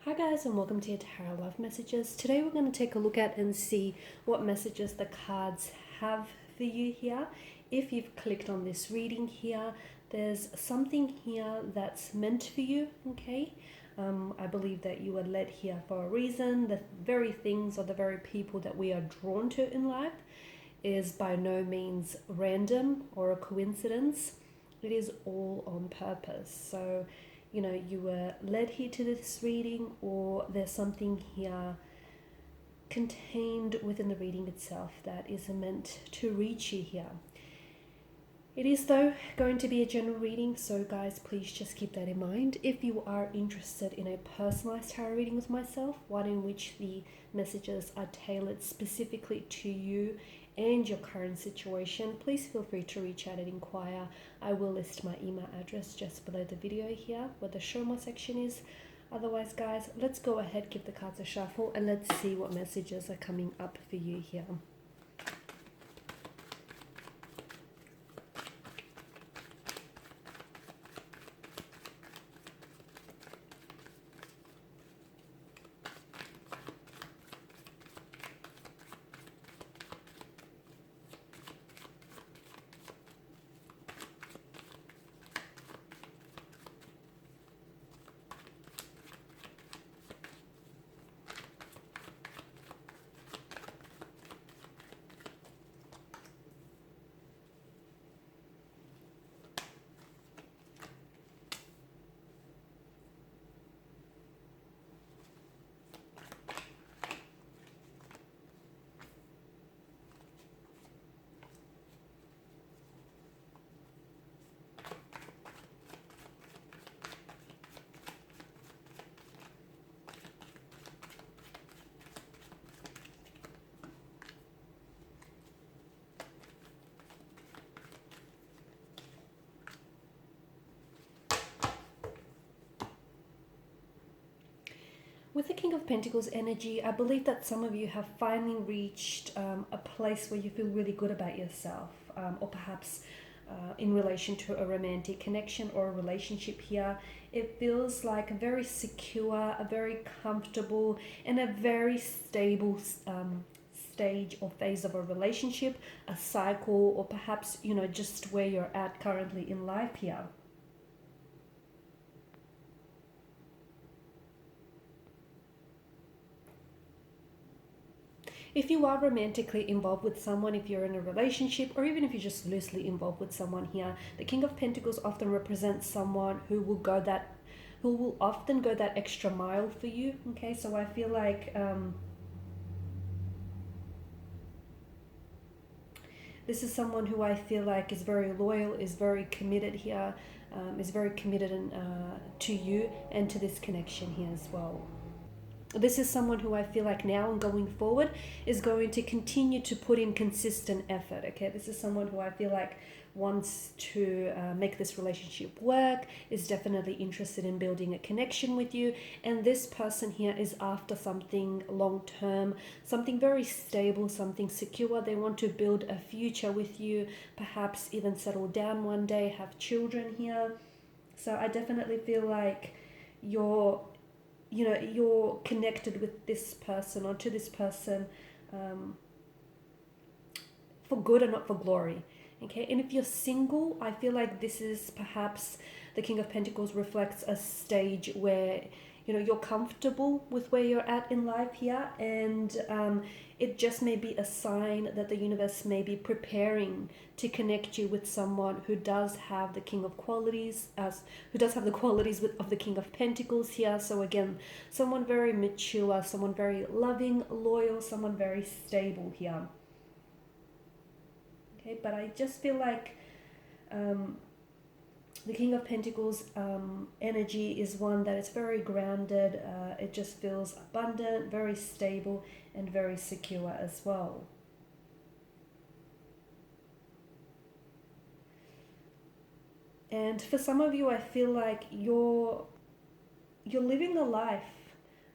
Hi guys, and welcome to your Tarot Love Messages. Today we're going to take a look at and see what messages the cards have for you here. If you've clicked on this reading here, there's something here that's meant for you, okay? I believe that you were led here for a reason. The very things or the very people that we are drawn to in life is by no means random or a coincidence. It is all on purpose. So you were led here to this reading, or there's something here contained within the reading itself that is meant to reach you here. It is, though, going to be a general reading, so guys, please just keep that in mind. If you are interested in a personalized tarot reading with myself, one in which the messages are tailored specifically to you and your current situation, please feel free to reach out and inquire. I will list my email address just below the video here where the show more section is. Otherwise, guys, let's go ahead, give the cards a shuffle, and let's see what messages are coming up for you here. With the King of Pentacles energy, I believe that some of you have finally reached a place where you feel really good about yourself, or perhaps in relation to a romantic connection or a relationship here. It feels like a very secure, a very comfortable, and a very stable stage or phase of a relationship, a cycle, or perhaps, just where you're at currently in life here. If you are romantically involved with someone, if you're in a relationship, or even if you're just loosely involved with someone here, the King of Pentacles often represents someone who will often go that extra mile for you. Okay, so I feel like this is someone who I feel like is very loyal, is very committed here, is very committed to you and to this connection here as well. This is someone who I feel like now and going forward is going to continue to put in consistent effort, okay? This is someone who I feel like wants to make this relationship work, is definitely interested in building a connection with you, and this person here is after something long-term, something very stable, something secure. They want to build a future with you, perhaps even settle down one day, have children here. So I definitely feel like you're connected with this person or to this person for good and not for glory. Okay, and if you're single, I feel like this is perhaps the King of Pentacles reflects a stage where you're comfortable with where you're at in life here, and it just may be a sign that the universe may be preparing to connect you with someone who does have the King of qualities, who does have the qualities of the King of Pentacles here. So again, someone very mature, someone very loving, loyal, someone very stable here. Okay, but I just feel like the King of Pentacles energy is one that is very grounded. It just feels abundant, very stable, and very secure as well. And for some of you, I feel like you're living a life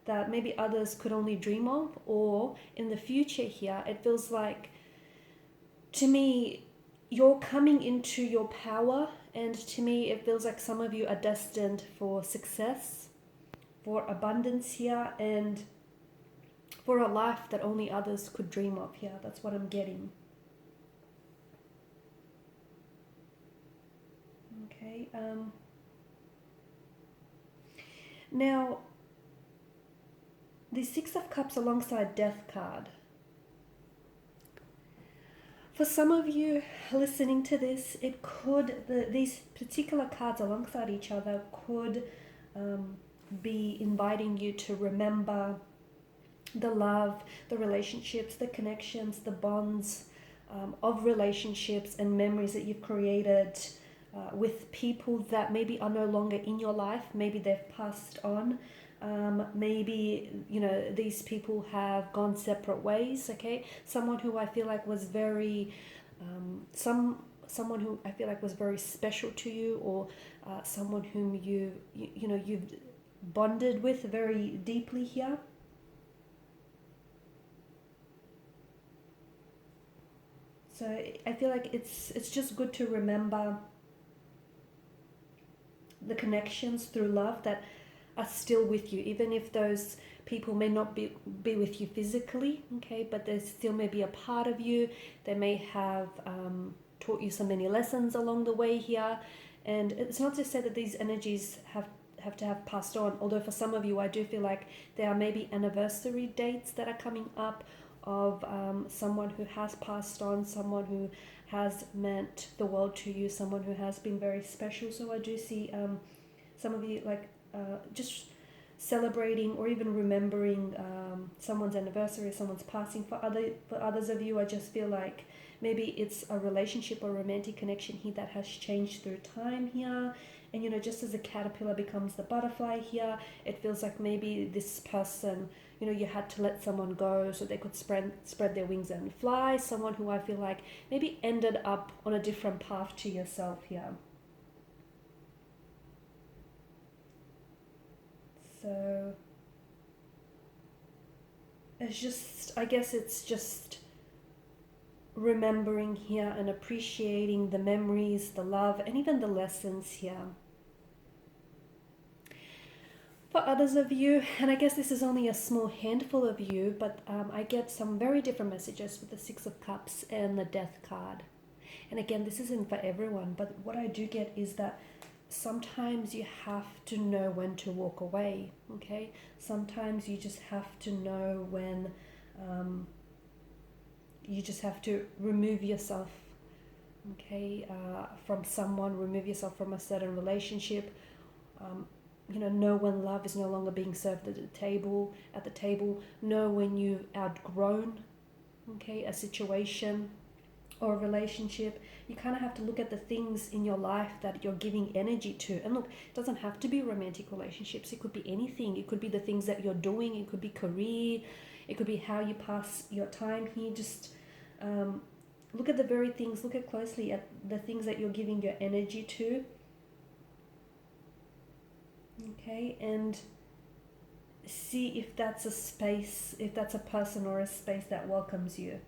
that maybe others could only dream of, or in the future here, it feels like, to me, you're coming into your power, and to me it feels like some of you are destined for success, for abundance here, and for a life that only others could dream of here. That's what I'm getting. Okay. Now, the Six of Cups alongside Death card. For some of you listening to this, it could, these particular cards alongside each other could be inviting you to remember the love, the relationships, the connections, the bonds of relationships and memories that you've created with people that maybe are no longer in your life. Maybe they've passed on. Maybe, you know, these people have gone separate ways. Okay, someone who I feel like was very someone who I feel like was very special to you, or someone whom you've bonded with very deeply here. So I feel like it's just good to remember the connections through love that are still with you, even if those people may not be with you physically, okay, but they still may be a part of you. They may have taught you so many lessons along the way here. And it's not to say that these energies have to have passed on, although for some of you I do feel like there are maybe anniversary dates that are coming up of someone who has passed on, someone who has meant the world to you, someone who has been very special. So I do see some of you like just celebrating or even remembering someone's anniversary, someone's passing. For others of you, I just feel like maybe it's a relationship or romantic connection here that has changed through time here. And, you know, just as a caterpillar becomes the butterfly here, it feels like maybe this person, you know, you had to let someone go so they could spread their wings and fly. Someone who I feel like maybe ended up on a different path to yourself here. So it's just, I guess it's just remembering here and appreciating the memories, the love, and even the lessons here. For others of you, and I guess this is only a small handful of you, but I get some very different messages with the Six of Cups and the Death card. And again, this isn't for everyone, but what I do get is that sometimes you have to know when to walk away, okay? Sometimes you just have to know when you just have to remove yourself, okay, from someone, remove yourself from a certain relationship. You know when love is no longer being served at the table, know when you've outgrown, okay, a situation or a relationship. You kind of have to look at the things in your life that you're giving energy to. And look, it doesn't have to be romantic relationships. It could be anything. It could be the things that you're doing. It could be career. It could be how you pass your time here. Just look at the very things, look at closely at the things that you're giving your energy to. Okay, and see if that's a space, if that's a person or a space that welcomes you.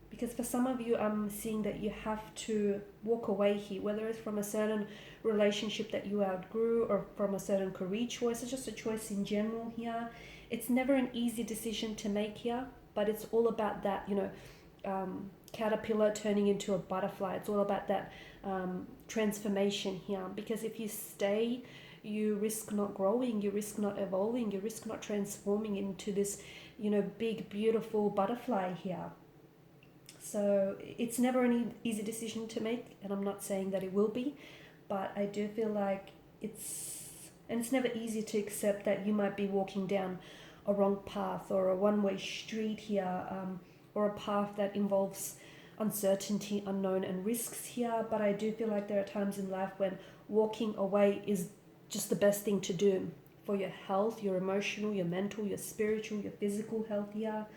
Because for some of you, I'm seeing that you have to walk away here, whether it's from a certain relationship that you outgrew or from a certain career choice. It's just a choice in general here. It's never an easy decision to make here, but it's all about that, you know, caterpillar turning into a butterfly. It's all about that transformation here. Because if you stay, you risk not growing, you risk not evolving, you risk not transforming into this, you know, big, beautiful butterfly here. So it's never an easy decision to make, and I'm not saying that it will be, but I do feel like it's never easy to accept that you might be walking down a wrong path or a one-way street here, or a path that involves uncertainty, unknown, and risks here. But I do feel like there are times in life when walking away is just the best thing to do for your health, your emotional, your mental, your spiritual, your physical health here.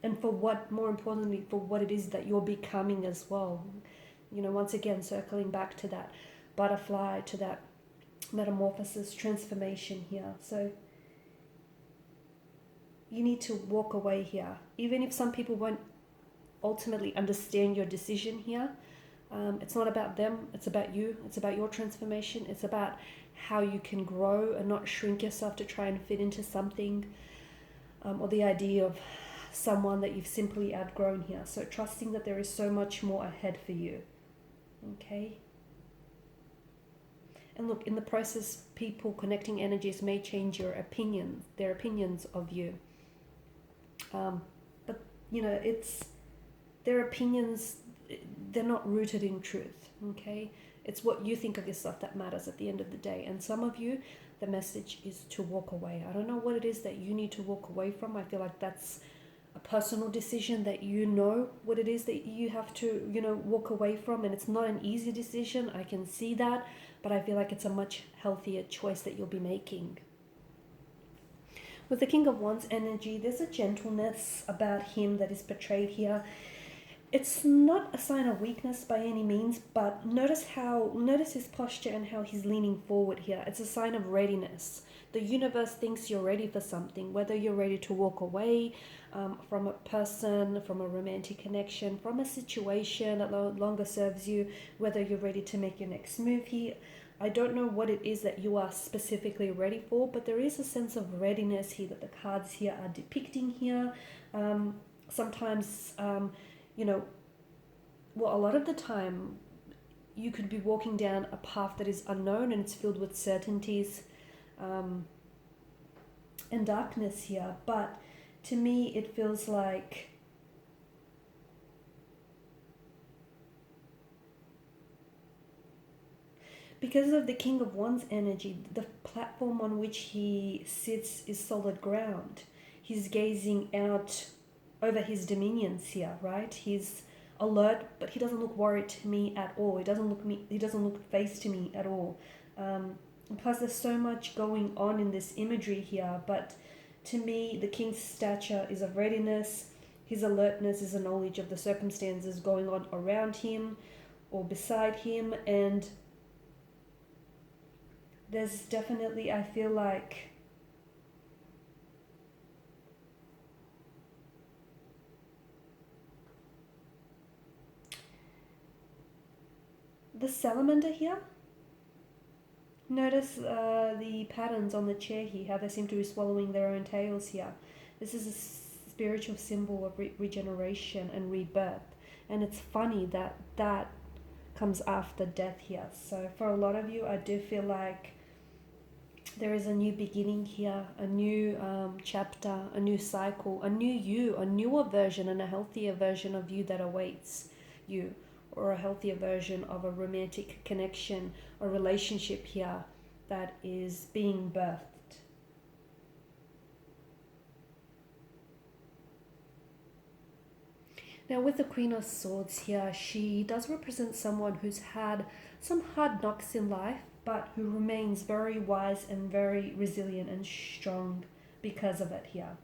And for what, more importantly, for what it is that you're becoming as well. You know, once again, circling back to that butterfly, to that metamorphosis, transformation here. So you need to walk away here. Even if some people won't ultimately understand your decision here, it's not about them, it's about you, it's about your transformation, it's about how you can grow and not shrink yourself to try and fit into something, or the idea of someone that you've simply outgrown here. So trusting that there is so much more ahead for you. Okay. And look, in the process, people connecting energies may change their opinions of you. But, you know, it's their opinions, they're not rooted in truth, okay? It's what you think of yourself that matters at the end of the day. And some of you, the message is to walk away. I don't know what it is that you need to walk away from. I feel like that's a personal decision, that you know what it is that you have to, you know, walk away from. And it's not an easy decision. I can see that. But I feel like it's a much healthier choice that you'll be making. With the King of Wands energy, there's a gentleness about him that is portrayed here. It's not a sign of weakness by any means, but notice his posture and how he's leaning forward here. It's a sign of readiness. The universe thinks you're ready for something, whether you're ready to walk away from a person, from a romantic connection, from a situation that no longer serves you, whether you're ready to make your next move here. I don't know what it is that you are specifically ready for, but there is a sense of readiness here that the cards here are depicting here. Sometimes, you know, well, a lot of the time you could be walking down a path that is unknown and it's filled with certainties and darkness here. But to me, it feels like because of the King of Wands energy, the platform on which he sits is solid ground. He's gazing out over his dominions here, right? He's alert, but he doesn't look worried to me at all. He doesn't look phased to me at all. Plus, there's so much going on in this imagery here. But to me, the king's stature is of readiness. His alertness is a knowledge of the circumstances going on around him or beside him, and there's definitely, I feel like, the salamander here. Notice the patterns on the chair here, how they seem to be swallowing their own tails here. This is a spiritual symbol of regeneration and rebirth. And it's funny that that comes after death here. So for a lot of you, I do feel like there is a new beginning here, a new chapter, a new cycle, a new you, a newer version and a healthier version of you that awaits you, or a healthier version of a romantic connection or relationship here that is being birthed. Now with the Queen of Swords here, she does represent someone who's had some hard knocks in life, but who remains very wise and very resilient and strong because of it here.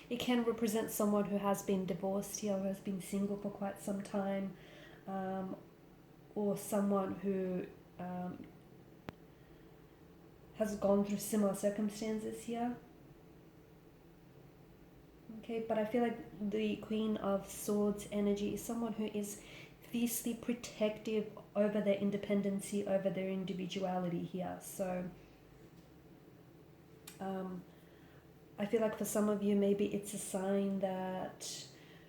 It can represent someone who has been divorced here, who has been single for quite some time, or someone who has gone through similar circumstances here. Okay, but I feel like the Queen of Swords energy is someone who is fiercely protective over their independency, over their individuality here. So I feel like for some of you, maybe it's a sign that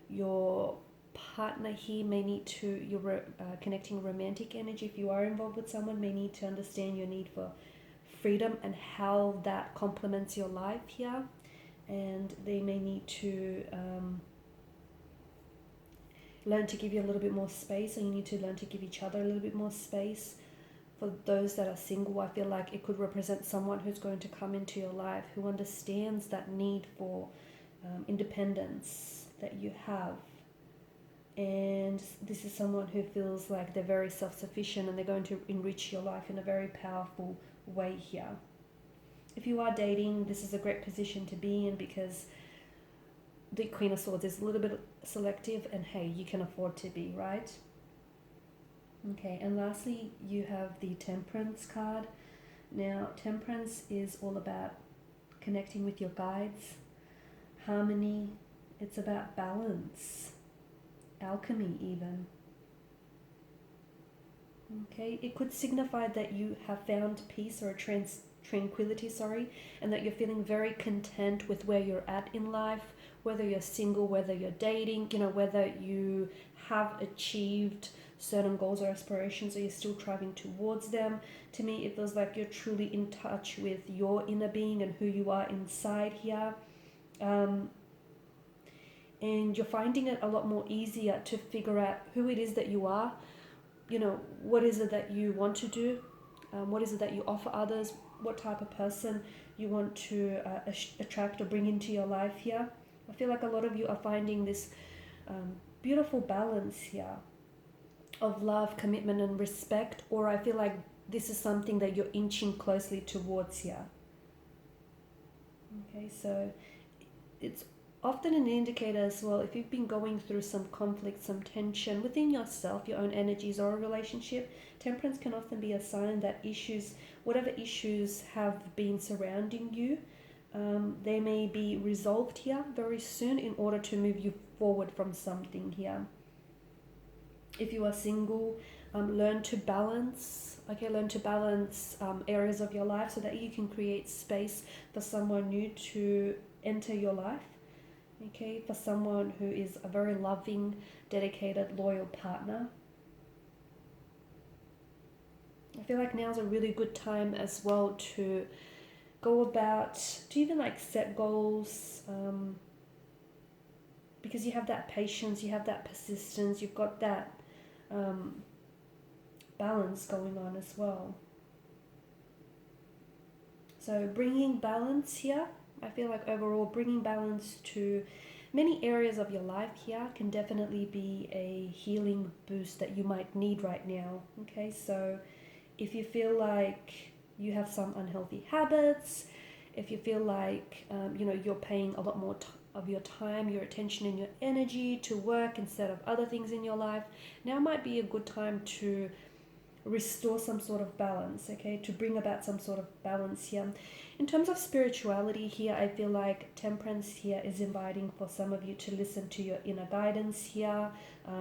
your partner here may need to, you're connecting romantic energy, if you are involved with someone, may need to understand your need for freedom and how that complements your life here. And they may need to learn to give you a little bit more space, and you need to learn to give each other a little bit more space. For those that are single, I feel like it could represent someone who's going to come into your life who understands that need for independence that you have. And this is someone who feels like they're very self-sufficient and they're going to enrich your life in a very powerful way here. If you are dating, this is a great position to be in, because the Queen of Swords is a little bit selective, and hey, you can afford to be, right? Okay, and lastly, you have the Temperance card. Now, Temperance is all about connecting with your guides, harmony. It's about balance, alchemy even. Okay, it could signify that you have found peace or tranquility, and that you're feeling very content with where you're at in life, whether you're single, whether you're dating, whether you have achieved certain goals or aspirations or you're still driving towards them. To me, it feels like you're truly in touch with your inner being and who you are inside here. And you're finding it a lot more easier to figure out who it is that you are, what is it that you want to do, what is it that you offer others, what type of person you want to attract or bring into your life here. I feel like a lot of you are finding this beautiful balance here of love, commitment, and respect, or I feel like this is something that you're inching closely towards here. Okay, so it's often an indicator as well, if you've been going through some conflict, some tension within yourself, your own energies, or a relationship. Temperance can often be a sign that whatever issues have been surrounding you, they may be resolved here very soon in order to move you forward from something here. If you are single, learn to balance areas of your life so that you can create space for someone new to enter your life. Okay, for someone who is a very loving, dedicated, loyal partner. I feel like now's a really good time as well to even set goals, because you have that patience, you have that persistence, you've got that balance going on as well. So bringing balance here, I feel like overall bringing balance to many areas of your life here can definitely be a healing boost that you might need right now. Okay, so if you feel like you have some unhealthy habits, if you feel like you're paying a lot more of your time, your attention, and your energy to work instead of other things in your life, now might be a good time to restore some sort of balance, okay, to bring about some sort of balance here. In terms of spirituality here, I feel like temperance here is inviting for some of you to listen to your inner guidance here,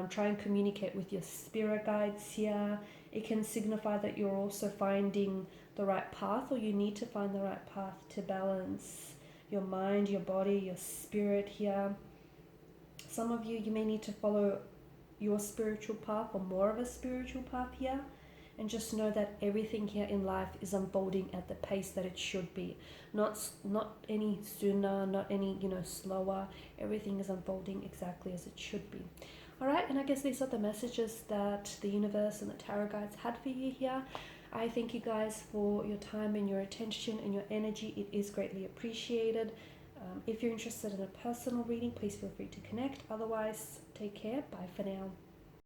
try and communicate with your spirit guides here. It can signify that you're also finding the right path, or you need to find the right path to balance your mind, your body, your spirit here. Some of you may need to follow your spiritual path or more of a spiritual path here. And just know that everything here in life is unfolding at the pace that it should be. Not any sooner, not any, slower. Everything is unfolding exactly as it should be. All right, and I guess these are the messages that the universe and the tarot guides had for you here. I thank you guys for your time and your attention and your energy. It is greatly appreciated. If you're interested in a personal reading, please feel free to connect. Otherwise, take care. Bye for now.